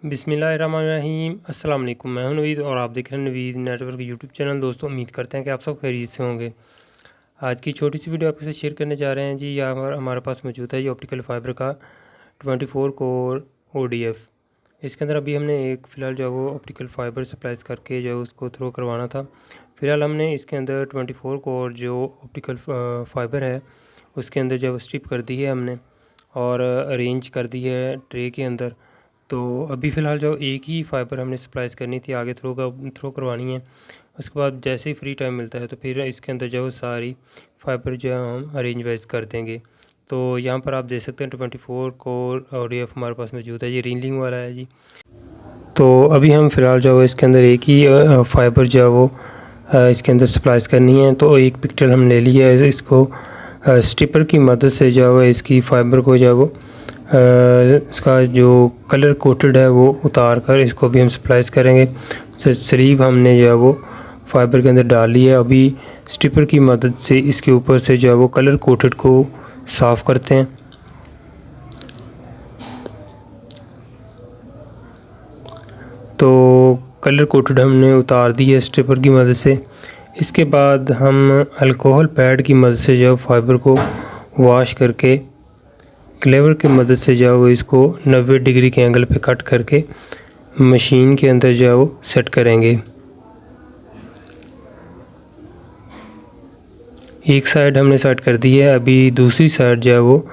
बिस्मिल्लाहिर्रहमानिर्रहीम। अस्सलाम वालेकुम। मैं हूं नवीद और आप देख रहे हैं नवीद नेटवर्क यूट्यूब चैनल। दोस्तों, उम्मीद करते हैं कि आप सब खैरियत से होंगे। आज की छोटी सी वीडियो आपके साथ शेयर करने जा रहे हैं जी। यहाँ हमारे पास मौजूद है ये ऑप्टिकल फाइबर का 24 कोर ODF। इसके अंदर अभी हमने एक फ़िलहाल जो है वो ऑप्टिकल फाइबर सप्लाइज करके जो है उसको थ्रो करवाना था। फ़िलहाल हमने इसके अंदर 24 कोर जो ऑप्टिकल फाइबर है उसके अंदर जो है स्ट्रिप कर दी है हमने और अरेंज कर दी है ट्रे के अंदर। तो अभी फ़िलहाल जो एक ही फाइबर हमने सप्लाइज करनी थी, आगे थ्रो करवानी है। उसके बाद जैसे ही फ्री टाइम मिलता है तो फिर इसके अंदर जो सारी फाइबर जो है हम अरेंज वाइज कर देंगे। तो यहाँ पर आप देख सकते हैं 24 कोर ODF हमारे पास मौजूद है। ये रीलिंग वाला है जी। तो अभी हम फ़िलहाल जो है इसके अंदर एक ही फाइबर जो है वो इसके अंदर सप्लाइज करनी है। तो एक पिक्चर हम ले लिया है, इसको स्ट्रिपर की मदद से जो है इसकी फाइबर को जो है वो इसका जो कलर कोटेड है वो उतार कर इसको भी हम सप्लाइज करेंगे। स्लीव हमने जो है वो फाइबर के अंदर डाली है। अभी स्ट्रिपर की मदद से इसके ऊपर से जो है वो कलर कोटेड को साफ़ करते हैं। तो कलर कोटेड हमने उतार दी है स्ट्रिपर की मदद से। इसके बाद हम अल्कोहल पैड की मदद से जो फाइबर को वॉश करके क्लेवर की मदद से जो है वो इसको 90 डिग्री के एंगल पे कट करके मशीन के अंदर जो है वो सेट करेंगे। एक साइड हमने सेट कर दी है। अभी दूसरी साइड जो है वो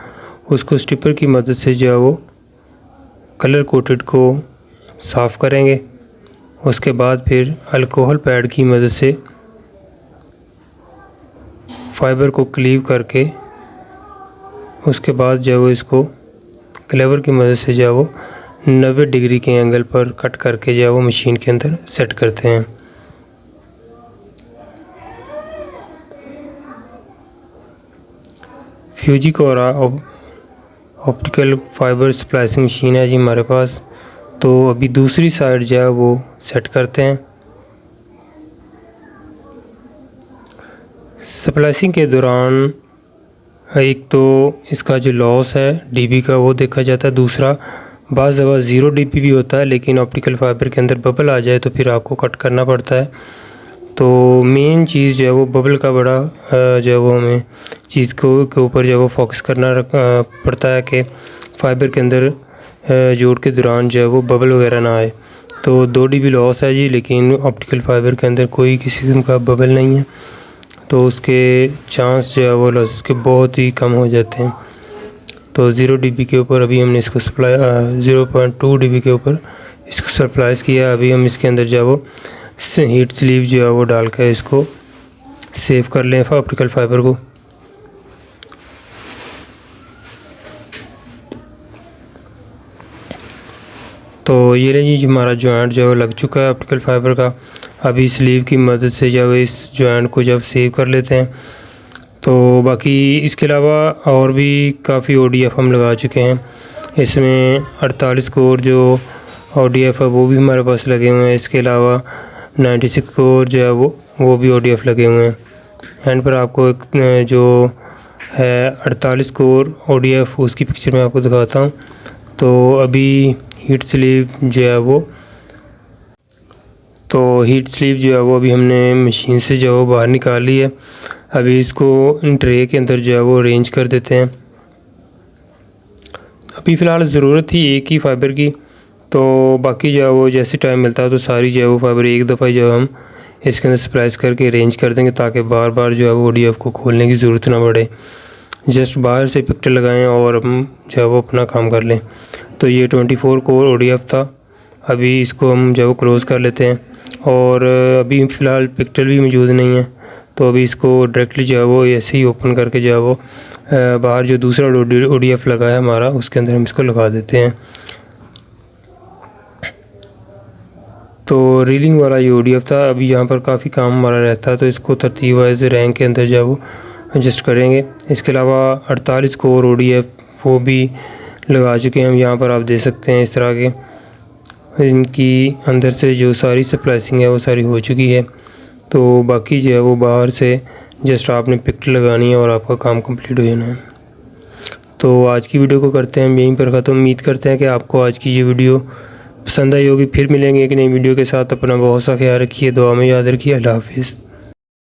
उसको स्ट्रिपर की मदद से जो है वो कलर कोटेड को साफ़ करेंगे। उसके बाद फिर अल्कोहल पैड की मदद से फाइबर को क्लीव करके उसके बाद जो है वो इसको क्लेवर की मदद से जो है वो 90 डिग्री के एंगल पर कट करके जो है वो मशीन के अंदर सेट करते हैं। फ्यूजिकोरा ऑप्टिकल फाइबर स्प्लाइसिंग मशीन है जी हमारे पास। तो अभी दूसरी साइड जो है वो सेट करते हैं। स्प्लाइसिंग के दौरान एक तो इसका जो लॉस है dB का वो देखा जाता है। दूसरा बाज़ दफ़ा 0 dB भी होता है, लेकिन ऑप्टिकल फाइबर के अंदर बबल आ जाए तो फिर आपको कट करना पड़ता है। तो मेन चीज़ जो है वो बबल का बड़ा जो है वो हमें चीज़ के ऊपर जो है वो फोकस करना पड़ता है कि फाइबर के अंदर जोड़ के दौरान जो है वो बबल वगैरह ना आए। तो 2 dB लॉस है जी, लेकिन ऑप्टिकल फाइबर के अंदर कोई किसी किस्म का बबल नहीं है, तो उसके चांस जो है वो लॉस के बहुत ही कम हो जाते हैं। तो 0 dB के ऊपर अभी हमने इसको 0.2 dB के ऊपर इसको सप्लाइज किया। अभी हम इसके अंदर जो है वो हीट स्लीव जो है वो डाल कर इसको सेव कर लें ऑप्टिकल फाइबर को। तो ये लीजिए हमारा जॉइंट जो है लग चुका है ऑप्टिकल फाइबर का। अभी स्लीव की मदद से जो है इस जॉइंट को जब सेव कर लेते हैं। तो बाकी इसके अलावा और भी काफ़ी ODF हम लगा चुके हैं। इसमें 48 कोर जो ODF है वो भी हमारे पास लगे हुए हैं। इसके अलावा 96 कोर जो है वो भी ODF लगे हुए हैं। एंड पर आपको एक जो है 48 कोर ODF उसकी पिक्चर मैं आपको दिखाता हूँ। तो अभी हीट स्लीव जो है वो अभी हमने मशीन से जो है वो बाहर निकाल ली है। अभी इसको ट्रे के अंदर जो है वो अरेंज कर देते हैं। अभी फ़िलहाल ज़रूरत थी एक ही फाइबर की, तो बाकी जो है वो जैसे टाइम मिलता है तो सारी जो है वो फाइबर एक दफ़ा जो है हम इसके अंदर स्प्लाइस करके अरेंज कर देंगे, ताकि बार बार जो है वो ODF को खोलने की ज़रूरत ना पड़े। जस्ट बाहर से पिक्चर लगाएं और हम जो है वो अपना काम कर लें। तो ये 24 कोर ODF था। अभी इसको हम जो है वो क्लोज़ कर लेते हैं। और अभी फ़िलहाल पिक्चर भी मौजूद नहीं है, तो अभी इसको डायरेक्टली जो है वो ऐसे ही ओपन करके जो है वो बाहर जो दूसरा ODF लगा है हमारा उसके अंदर हम इसको लगा देते हैं। तो रीलिंग वाला ये ODF था। अभी यहाँ पर काफ़ी काम हमारा रहता है, तो इसको तरतीब वाइज रैंक के अंदर जो है वो एडजस्ट करेंगे। इसके अलावा 48 कोर ODF वो भी लगा चुके हैं हम। यहाँ पर आप देख सकते हैं इस तरह के इनकी अंदर से जो सारी स्प्लाइसिंग है वो सारी हो चुकी है। तो बाकी जो है वो बाहर से जस्ट आपने पिक्चर लगानी है और आपका काम कंप्लीट हो जाना है। तो आज की वीडियो को करते हैं हम यहीं पर ख़त्म। उम्मीद करते हैं कि आपको आज की ये वीडियो पसंद आई होगी। फिर मिलेंगे एक नई वीडियो के साथ। अपना बहुत सा ख्याल रखिए, दुआ में याद रखिए। अल्लाह हाफिज़।